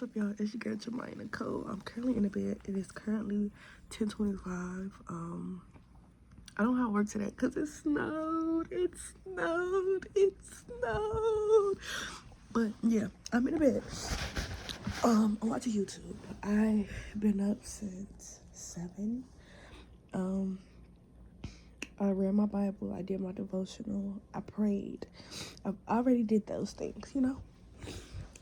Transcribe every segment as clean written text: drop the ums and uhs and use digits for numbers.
What's up, y'all? It's your girl Jemima Nicole. I'm currently in the bed. It is currently 10:25. I don't have work today because it snowed. It snowed. It snowed. But yeah, I'm in the bed. I'm watching YouTube. I've been up since 7. Um, I read my Bible. I did my devotional. I prayed. I already did those things.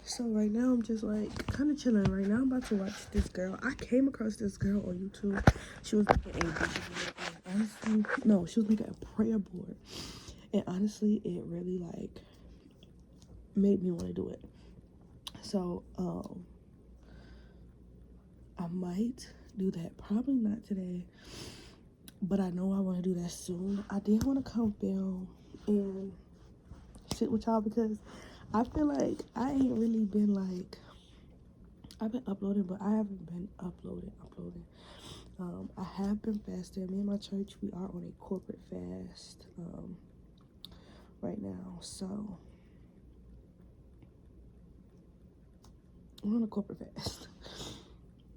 So right now I'm just like kind of chilling. Right now I'm about to watch this girl. I came across this girl on YouTube. She was making a vision board, and honestly, no, she was making a prayer board. And honestly, it really like made me want to do it. So I might do that. Probably not today, but I know I want to do that soon. I did want to come film and sit with y'all because I feel like I ain't really been like I've been uploading, but I haven't been uploading. I have been fasting. Me and my church, we are on a corporate fast right now. So we're on a corporate fast.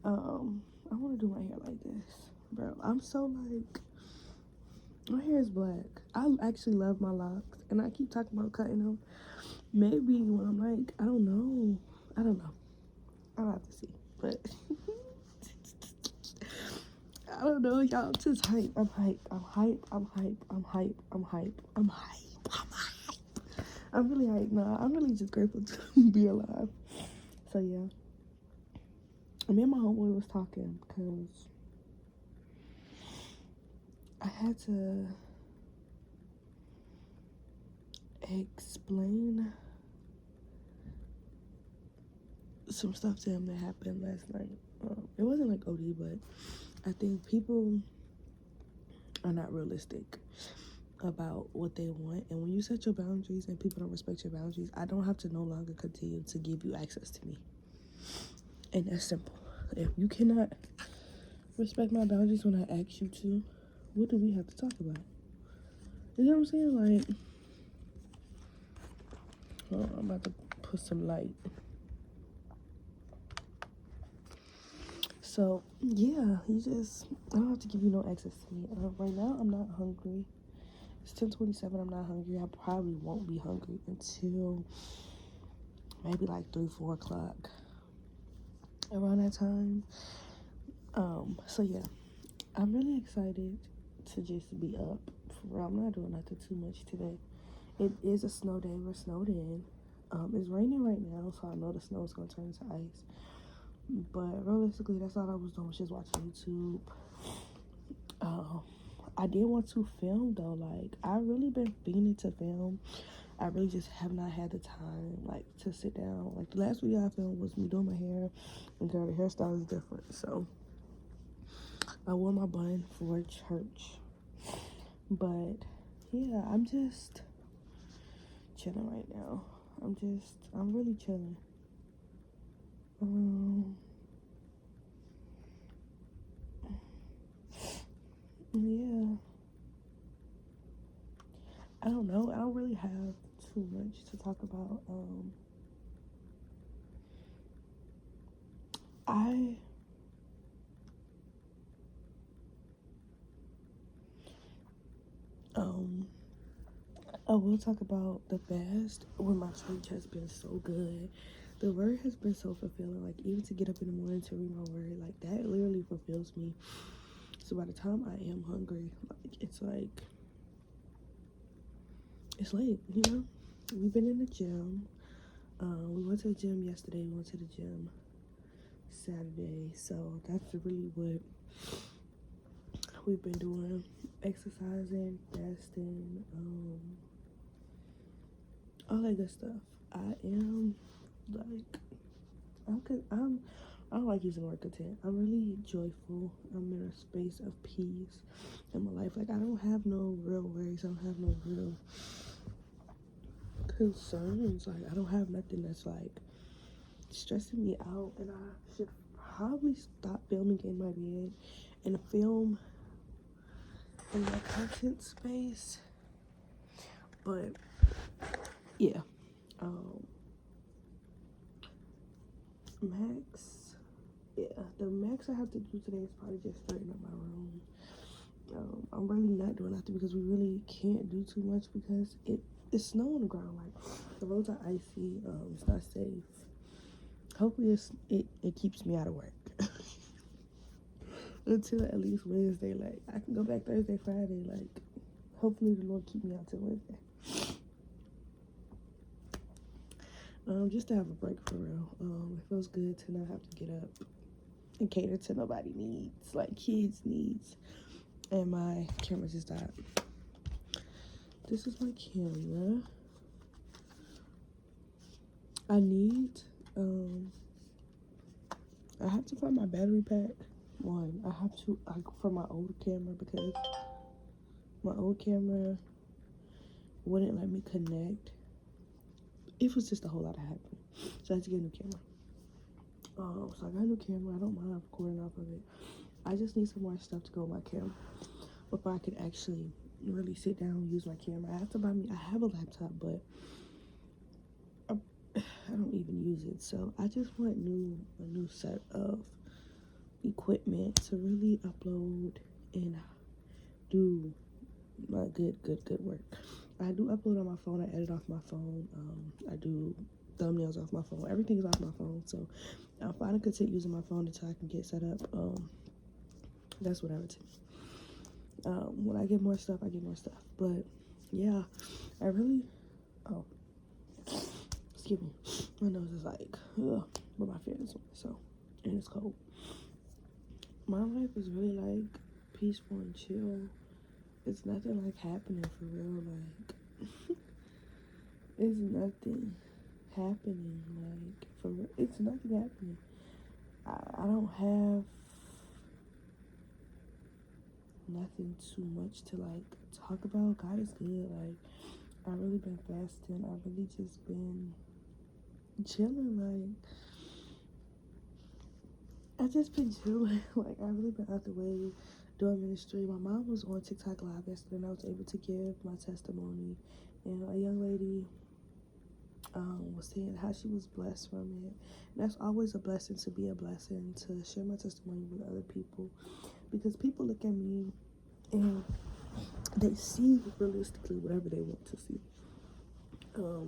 I want to do my hair like this, bro. I'm so like, my hair is black. I actually love my locks, and I keep talking about cutting them. Maybe when I'm like, I don't know. I'll have to see, but. I don't know, y'all. I'm just hype. I'm hype. I'm really hype. Nah, I'm really just grateful to be alive. So yeah. Me and my homeboy was talking because I had to explain some stuff to him that happened last night. It wasn't like OD, but I think people are not realistic about what they want, and when you set your boundaries and people don't respect your boundaries, I don't have to no longer continue to give you access to me. And that's simple. If you cannot respect my boundaries when I ask you to, what do we have to talk about? You know what I'm saying? Like, oh, I'm about to put some light. So yeah, I don't have to give you no access to me. Right now I'm not hungry. It's 10:27. I'm not hungry. I probably won't be hungry until maybe like 3-4 o'clock, around that time. So yeah, I'm really excited to just be up. For real, I'm not doing nothing too much today. It is a snow day. We're snowed in. It's raining right now, so I know the snow is gonna turn into ice. But realistically, that's all I was doing, was just watching YouTube. I did want to film though. Like, I really been fiending to film. I really just have not had the time, like, to sit down. Like, the last video I filmed was me doing my hair, and girl, the hairstyle is different. So I wore my bun for church. But yeah, I'm just chilling right now. I'm really chilling. Yeah, I don't know. I don't really have too much to talk about. I um I will talk about the fast when my church has been so good. The word has been so fulfilling. Like, even to get up in the morning to read my word, like, that literally fulfills me. So by the time I am hungry, like it's late, We've been in the gym. We went to the gym yesterday. We went to the gym Saturday. So that's really what we've been doing: exercising, fasting, all that good stuff. I am like, I don't like using the word content. I'm really joyful. I'm in a space of peace in my life. Like, I don't have no real worries. I don't have no real concerns. Like, I don't have nothing that's like stressing me out, and I should probably stop filming in my bed and film in my content space. But yeah, Max, yeah, the max I have to do today is probably just straighten up my room. I'm really not doing nothing because we really can't do too much because it's snow on the ground. Like the roads are icy. It's not safe. Hopefully it keeps me out of work until at least Wednesday. Like I can go back Thursday, Friday. Like hopefully the Lord keep me out till Wednesday. Just to have a break for real. It feels good to not have to get up and cater to nobody's needs, like kids' needs. And my camera just died. This is my camera. I need, I have to find my battery pack. One, I have to, for my old camera because my old camera wouldn't let me connect. It was just a whole lot of happening. So I had to get a new camera. So I got a new camera. I don't mind recording off of it. I just need some more stuff to go with my camera before I could actually really sit down and use my camera. I have a laptop, but I don't even use it. So I just want a new set of equipment to really upload and do my good work. I do upload on my phone. I edit off my phone. I do thumbnails off my phone. Everything is off my phone. So I'll find a content using my phone until I can get set up. That's whatever to me. When I get more stuff, I get more stuff. But yeah, I really, excuse me, my nose is like, ugh, but my fan is on, so, and it's cold. My life is really like peaceful and chill. It's nothing like happening for real. Like, it's nothing happening. Like, for real, it's nothing happening. I don't have nothing too much to like talk about. God is good. Like, I really been fasting. I really just been chilling. Like, I just been chilling. Like, I really been out the way doing ministry. My mom was on TikTok live yesterday and I was able to give my testimony, and a young lady was saying how she was blessed from it. And that's always a blessing, to be a blessing, to share my testimony with other people, because people look at me and they see realistically whatever they want to see.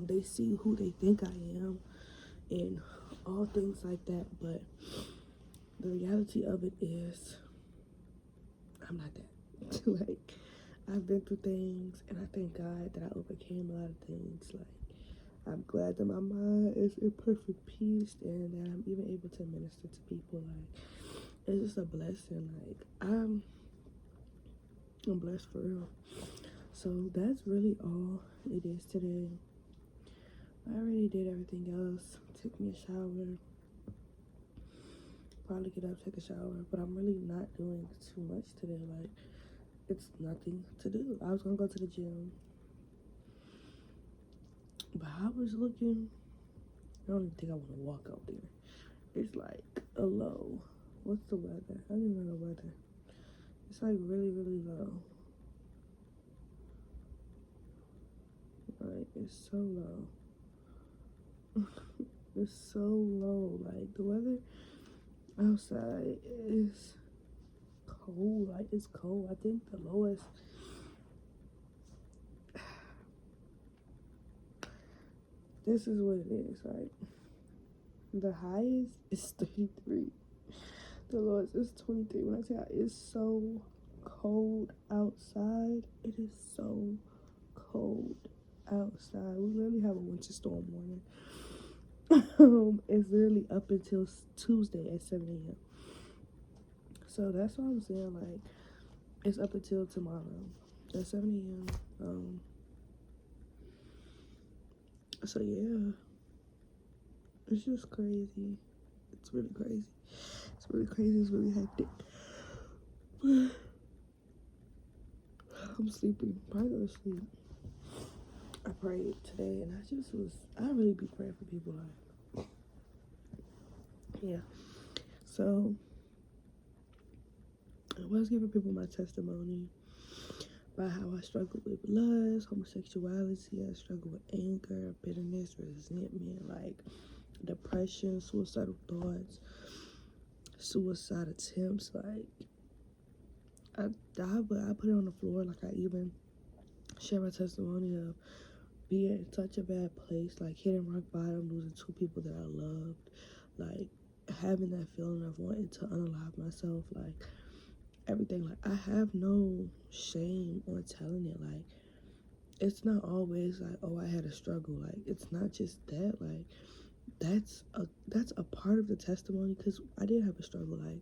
They see who they think I am and all things like that, but the reality of it is I'm not that. Like, I've been through things and I thank God that I overcame a lot of things. Like, I'm glad that my mind is in perfect peace and that I'm even able to minister to people. Like, it's just a blessing. Like, I'm blessed for real. So that's really all it is today. I already did everything else. Took me a shower. Probably get up, take a shower. But I'm really not doing too much today. Like, it's nothing to do. I was gonna go to the gym, but I was looking. I don't even think I want to walk out there. It's like a low. What's the weather? I don't even know the weather. It's like really, really low. Like, it's so low. It's so low. Like, the weather outside is cold. Like, it's cold. I think the lowest, this is what it is. Like, the highest is 33. The lowest is 23. When I say it's so cold outside, it is so cold outside. We literally have a winter storm warning. It's literally up until Tuesday at 7 a.m. So that's what I'm saying. Like, it's up until tomorrow at 7 a.m. So yeah, it's just crazy. It's really crazy. It's really crazy. It's really hectic. I'm sleepy. Probably go to sleep. I prayed today, and I really be praying for people. Like, yeah. So I was giving people my testimony about how I struggled with lust, homosexuality. I struggled with anger, bitterness, resentment. Like, depression, suicidal thoughts, suicide attempts. Like, I put it on the floor. Like, I even share my testimony of being in such a bad place, like hitting rock bottom, losing 2 people that I loved, like having that feeling of wanting to unalive myself, like everything. Like, I have no shame on telling it. Like, it's not always like, oh, I had a struggle. Like, it's not just that. Like, that's a part of the testimony, because I did have a struggle. Like,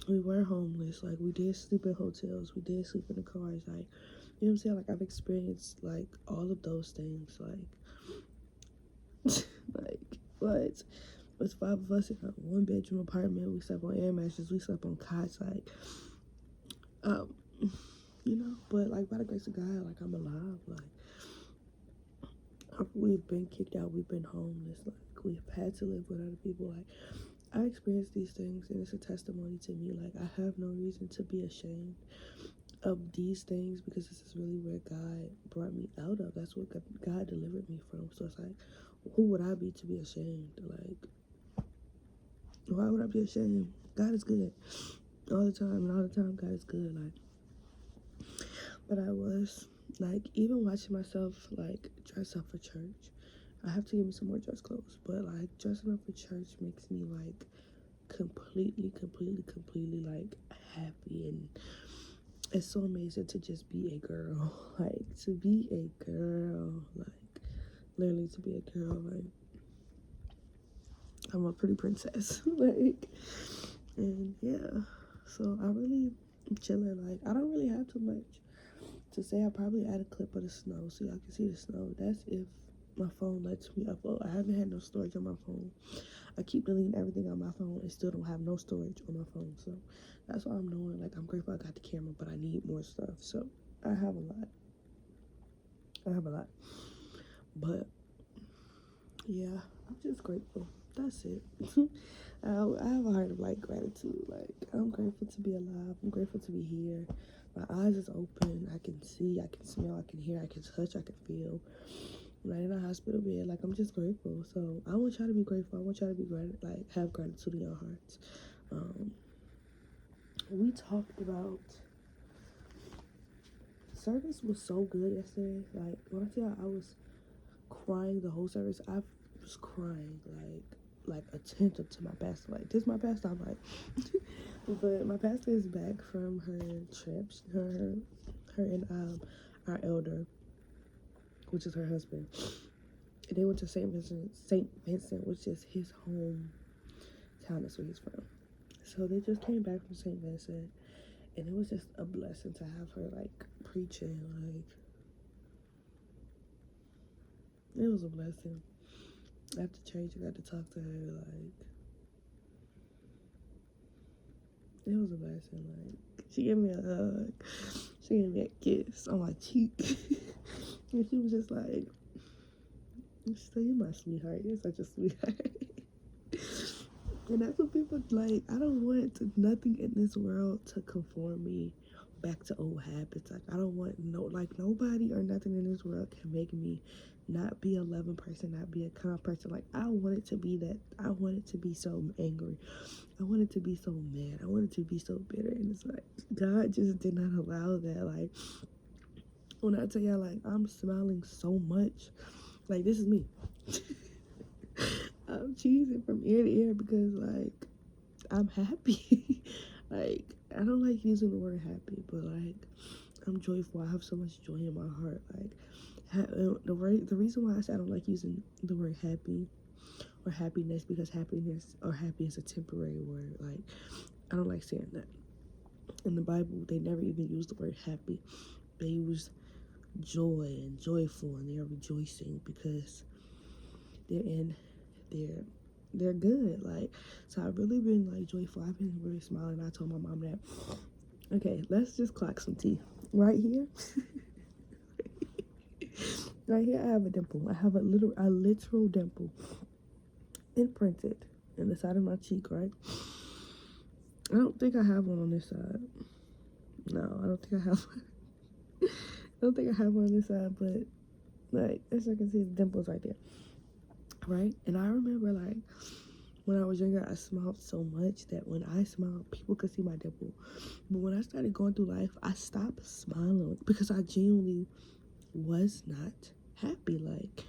we were homeless. Like, we did sleep in hotels. We did sleep in the cars. Like, you know what I'm saying? Like, I've experienced like all of those things. Like, like what? It's 5 of us in a 1-bedroom apartment. We slept on air mattresses. We slept on cots. Like, um, you know. But like, by the grace of God, like, I'm alive. Like, we've been kicked out. We've been homeless. Like, we've had to live with other people. Like, I experienced these things, and it's a testimony to me. Like, I have no reason to be ashamed of these things, because this is really where God brought me out of. That's what God delivered me from. So it's like, who would I be to be ashamed? Like, why would I be ashamed? God is good all the time, and all the time God is good. Like, but I was like, even watching myself like dress up for church. I have to give me some more dress clothes, but like, dressing up for church makes me like completely like happy, and it's so amazing to just be a girl. Like, to be a girl, like literally to be a girl. Like, I'm a pretty princess. Like, and yeah, so I really chilling. Like, I don't really have too much to say. I probably add a clip of the snow so y'all can see the snow. That's if my phone lets me upload. I haven't had no storage on my phone. I keep deleting everything on my phone and still don't have no storage on my phone. So that's what I'm doing. Like, I'm grateful I got the camera, but I need more stuff. So I have a lot. But yeah, I'm just grateful. That's it. I have a heart of like gratitude. Like, I'm grateful to be alive. I'm grateful to be here. My eyes is open. I can see, I can smell, I can hear, I can touch, I can feel. Like, in a hospital bed, like, I'm just grateful. So I want y'all to be grateful. I want y'all to be like, have gratitude in your hearts. We talked about, service was so good yesterday. Like, when I tell you I was crying the whole service, I was crying like attentive to my pastor. Like, this my pastor. I'm like, but my pastor is back from her trips. Her and our elder, which is her husband, and they went to St. Vincent, which is his home town. That's where he's from. So they just came back from St. Vincent, and it was just a blessing to have her like preaching. Like, it was a blessing. After church, I got to talk to her. Like, it was a blessing. Like, she gave me a hug. She gave me a kiss on my cheek. And she was just like, "You're my sweetheart. You're such a sweetheart." And that's what people like. I don't want nothing in this world to conform me back to old habits. Like, I don't want nobody or nothing in this world can make me not be a loving person, not be a kind person. Like, I want it to be that. I want it to be so angry. I want it to be so mad. I want it to be so bitter. And it's like, God just did not allow that. Like, when I tell y'all, like, I'm smiling so much. Like, this is me. I'm cheesing from ear to ear because, like, I'm happy. Like, I don't like using the word happy, but like, I'm joyful. I have so much joy in my heart. Like, the reason why I say I don't like using the word happy or happiness, because happiness or happy is a temporary word. Like, I don't like saying that. In the Bible, they never even use the word happy. They use joy and joyful, and they're rejoicing because they're good. Like, so I've really been like joyful. I've been really smiling. I told my mom that, okay, let's just clock some tea right here. Right here, I have a dimple. I have a literal dimple imprinted in the side of my cheek, right? I don't think I have one on this side. No, I don't think I have one. I don't think I have one on this side, but like, as I can see, the dimple's right there. right? And I remember, like, when I was younger, I smiled so much that when I smiled, people could see my dimple. But when I started going through life, I stopped smiling because I genuinely was not happy. Like,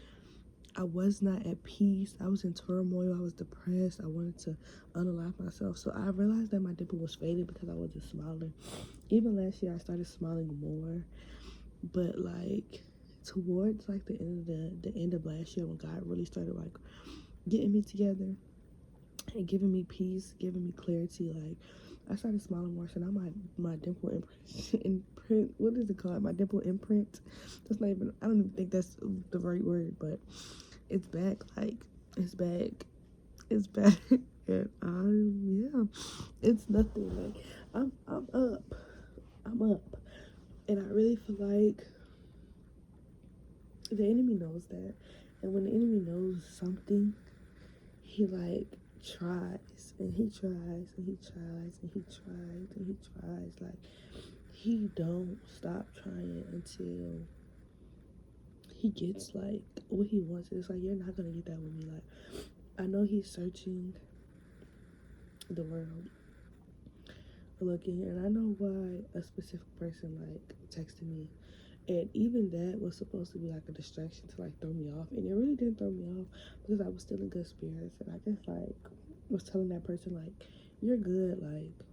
I was not at peace. I was in turmoil. I was depressed. I wanted to unalive myself. So I realized that my dimple was fading because I wasn't smiling. Even last year, I started smiling more. But like towards like the end of last year, when God really started like getting me together and giving me peace, giving me clarity, like I started smiling more. So now my dimple imprint, what is it called? My dimple imprint. That's not even. I don't even think that's the right word, but it's back. Like it's back. It's back. And yeah, it's nothing. Like I'm up. I'm up. And I really feel like the enemy knows that. And when the enemy knows something, he like tries and he tries and he tries and he tries and he tries. Like he don't stop trying until he gets like what he wants. It's like you're not gonna get that with me. Like I know he's searching the world looking, and I know why a specific person like texted me. And even that was supposed to be like a distraction to like throw me off. And it really didn't throw me off because I was still in good spirits. And I just like was telling that person like, you're good, like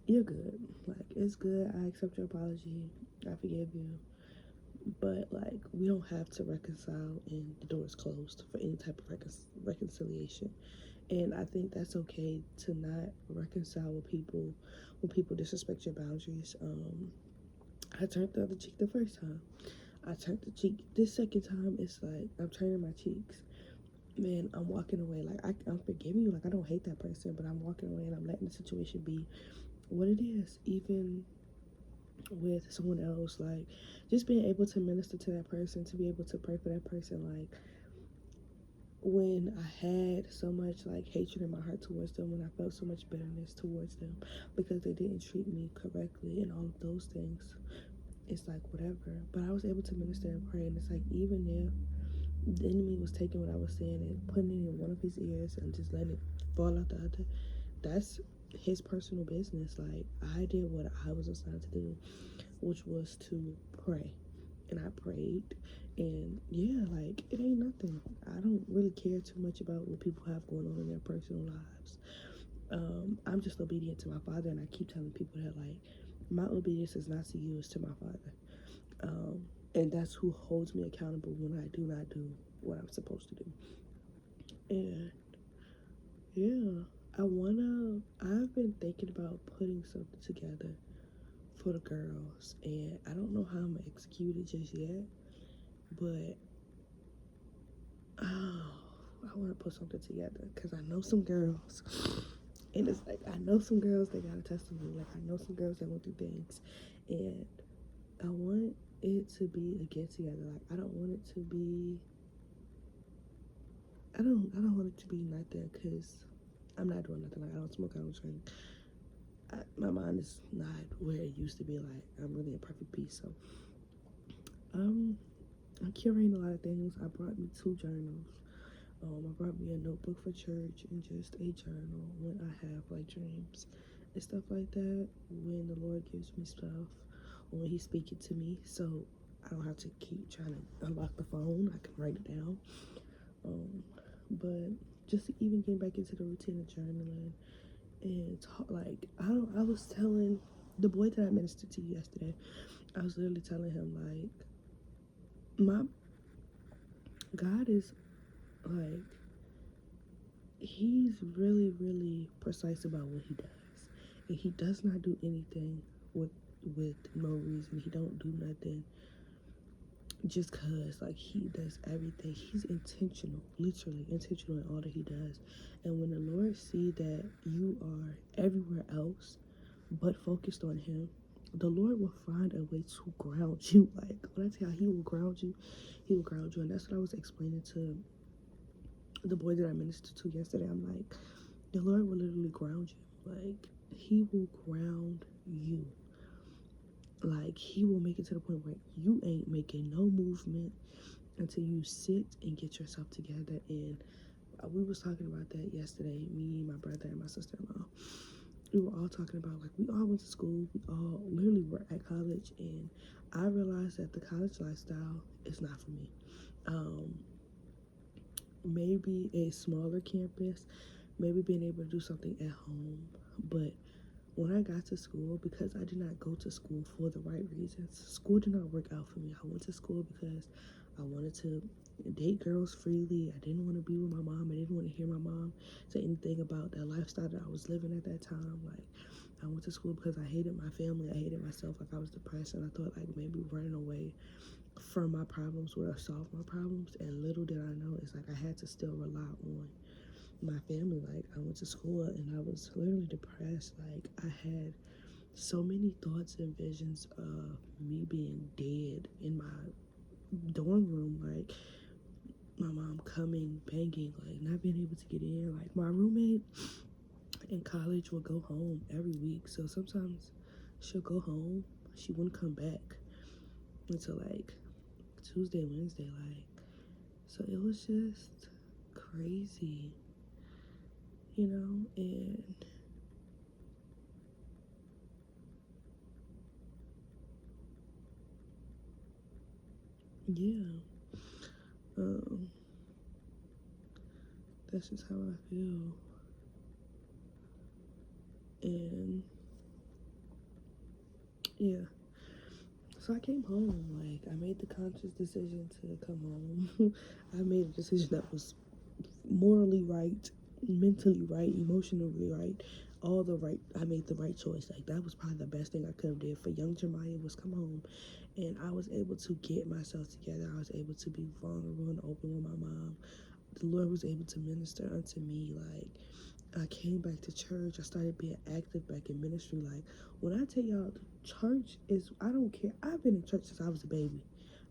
you're good. Like it's good. I accept your apology. I forgive you. But like we don't have to reconcile and the door is closed for any type of reconciliation. And I think that's okay to not reconcile with people when people disrespect your boundaries. I turned the other cheek the first time. I turned the cheek. This second time, it's like I'm turning my cheeks. Man, I'm walking away. Like I'm forgiving you. Like I don't hate that person, but I'm walking away and I'm letting the situation be what it is. Even with someone else, like just being able to minister to that person, to be able to pray for that person. Like when I had so much like hatred in my heart towards them, when I felt so much bitterness towards them because they didn't treat me correctly and all of those things. It's like whatever. But I was able to minister and pray, and it's like even if the enemy was taking what I was saying and putting it in one of his ears and just letting it fall out the other, that's his personal business. Like I did what I was assigned to do, which was to pray. And I prayed, and yeah, like it ain't nothing. I don't really care too much about what people have going on in their personal lives. I'm just obedient to my father, and I keep telling people that like my obedience is not to you, it's to my father. And that's who holds me accountable when I do not do what I'm supposed to do. And yeah, I've been thinking about putting something together for the girls, and I don't know how I'm gonna execute it just yet, but oh, I want to put something together because I know some girls, and it's like I know some girls that got a testimony. Like I know some girls that went through things, and I want it to be a get together. Like I don't want it to be. I don't want it to be nothing because I'm not doing nothing. Like I don't smoke. I don't drink. My mind is not where it used to be. Like I'm really in perfect peace. So um, I'm curating a lot of things. I brought me 2 journals. I brought me a notebook for church and just a journal when I have like dreams and stuff like that. When the Lord gives me stuff, or when He's speaking to me, so I don't have to keep trying to unlock the phone. I can write it down. But just even getting back into the routine of journaling and like I was telling the boy that I ministered to yesterday, I was literally telling him like my God is like he's really really precise about what he does, and he does not do anything with no reason. He don't do nothing just cause. Like he does everything. He's intentional, literally intentional in all that he does. And when the Lord see that you are everywhere else but focused on him, the Lord will find a way to ground you. Like when I tell you, he will ground you, he will ground you. And that's what I was explaining to the boy that I ministered to yesterday. I'm like, the Lord will literally ground you. Like he will ground you. Like he will make it to the point where you ain't making no movement. until you sit and get yourself together. And we was talking about that yesterday, me, my brother, and my sister-in-law. We were all talking about, like, we all went to school, we all literally were at college, and I realized that the college lifestyle is not for me. Maybe a smaller campus, maybe being able to do something at home, but when I got to school, because I did not go to school for the right reasons, school did not work out for me. I went to school because I wanted to date girls freely. I didn't want to be with my mom. I didn't want to hear my mom say anything about that lifestyle that I was living at that time. Like, I went to school because I hated my family. I hated myself. Like, I was depressed, and I thought, like, maybe running away from my problems would have solved my problems. And little did I know, it's like I had to still rely on my family. Like, I went to school and I was literally depressed. Like, I had so many thoughts and visions of me being dead in my dorm room. Like, my mom coming, banging, like, not being able to get in. Like, my roommate in college would go home every week. So sometimes she'll go home, she wouldn't come back until like Tuesday, Wednesday. Like, so it was just crazy, you know. And yeah, um that's just how I feel. And yeah, so I came home. Like, I made the conscious decision to come home. I made a decision that was morally right, mentally right, emotionally right, all the right. I made the right choice. Like, that was probably the best thing I could have did for young Jemiah, was come home. And I was able to get myself together. I was able to be vulnerable and open with my mom. The Lord was able to minister unto me. Like, I came back to church. I started being active back in ministry. Like, when I tell y'all, church is, I don't care. I've been in church since I was a baby.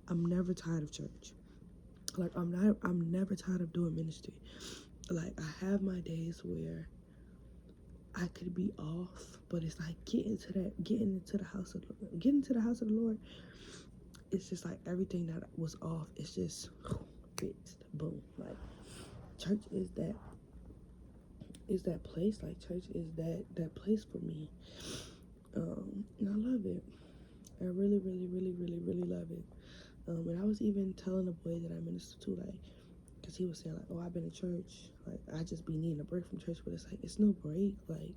I'm never tired of church. Like, I'm never tired of doing ministry. Like, I have my days where I could be off, but it's like getting into the house of the Lord. It's just like everything that was off, it's just fixed. Boom. Like, church is that place. Like, church is that place for me. And I love it. I really, really, really, really, really love it. And I was even telling the boy that I minister to, like, because he was saying, like, oh, I've been in church, like, I just be needing a break from church. But it's like, it's no break. Like,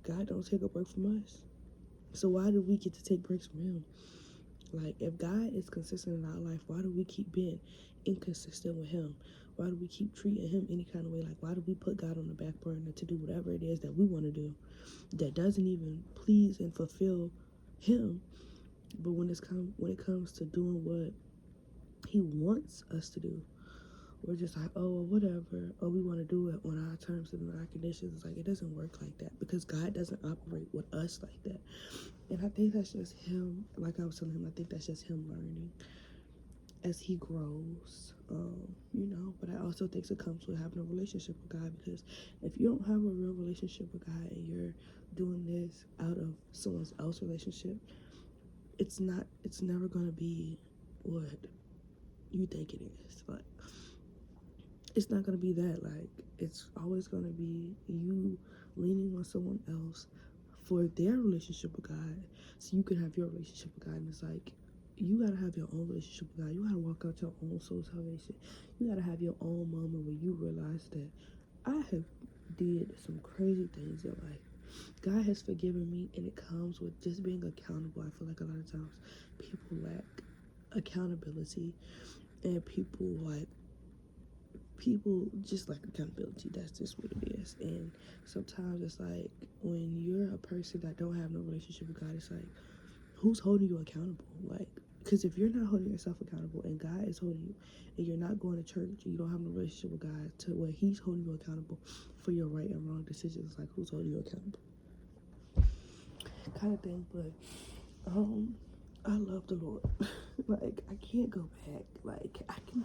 God don't take a break from us, so why do we get to take breaks from him? Like, if God is consistent in our life, why do we keep being inconsistent with him? Why do we keep treating him any kind of way? Like, why do we put God on the back burner to do whatever it is that we want to do that doesn't even please and fulfill him? But when it comes to doing what he wants us to do, we're just like, oh, whatever. Oh, we want to do it on our terms and our conditions. It's like, it doesn't work like that, because God doesn't operate with us like that. And I think that's just him. Like I was telling him, I think that's just him learning as he grows, But I also think it comes with having a relationship with God, because if you don't have a real relationship with God and you're doing this out of someone else's relationship, it's never going to be what you think it is. Like, it's not going to be that. Like, it's always going to be you leaning on someone else for their relationship with God, so you can have your relationship with God. And it's like, you gotta have your own relationship with God. You gotta walk out your own soul salvation. You gotta have your own moment where you realize that I have did some crazy things in life. God has forgiven me, and it comes with just being accountable. I feel like a lot of times people lack accountability, and people just like accountability. That's just what it is. And sometimes it's like, when you're a person that don't have no relationship with God, it's like, who's holding you accountable? Like, because if you're not holding yourself accountable and God is holding you, and you're not going to church, and you don't have no relationship with God to where he's holding you accountable for your right and wrong decisions, like, who's holding you accountable, kind of thing. But I love the Lord. Like, I can't go back. Like, I can.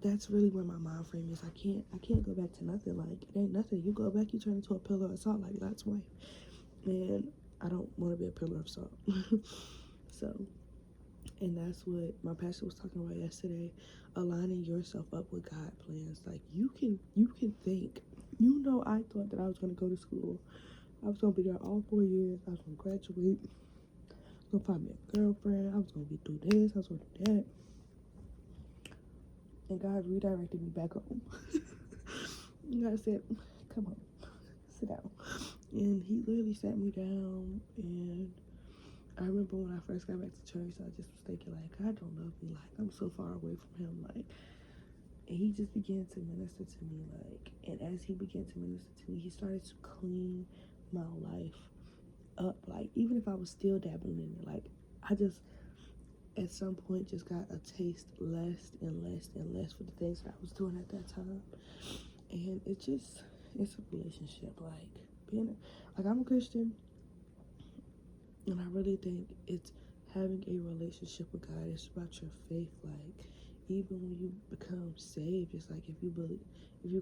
That's really where my mind frame is. I can't go back to nothing. Like, it ain't nothing. You go back, you turn into a pillar of salt, like Lot's wife. And I don't want to be a pillar of salt. So And that's what my pastor was talking about yesterday, aligning yourself up with God plans. Like you can think, you know, I thought that I was gonna go to school. I was gonna be there all 4 years. I was gonna graduate. I was gonna find me a girlfriend. I was gonna be do this. I was gonna do that. And God redirected me back home. And God said, "Come on, sit down." And He literally sat me down. And I remember when I first got back to church, I just was thinking like, God don't love me. Like I'm so far away from Him. Like, and He just began to minister to me. Like, and as He began to minister to me, He started to clean my life up. Like, even if I was still dabbling in it, like I just at some point just got a taste less and less and less for the things that I was doing at that time. And it's a relationship. Like being like I'm a Christian, and I really think it's having a relationship with God. It's about your faith. Like even when you become saved, it's like if you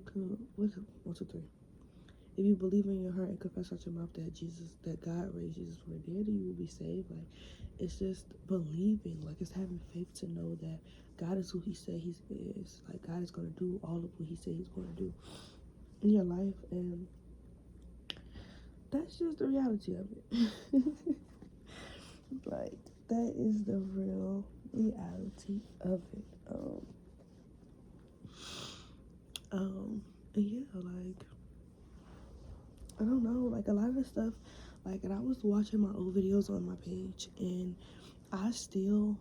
come what 1, 2, 3. If you believe in your heart and confess out your mouth that God raised Jesus from the dead, you will be saved. Like it's just believing. Like it's having faith to know that God is who He said He is. Like God is gonna do all of what He said He's gonna do in your life, and that's just the reality of it. Like that is the real reality of it. And yeah, like I don't know, like a lot of the stuff, like, and I was watching my old videos on my page, and I still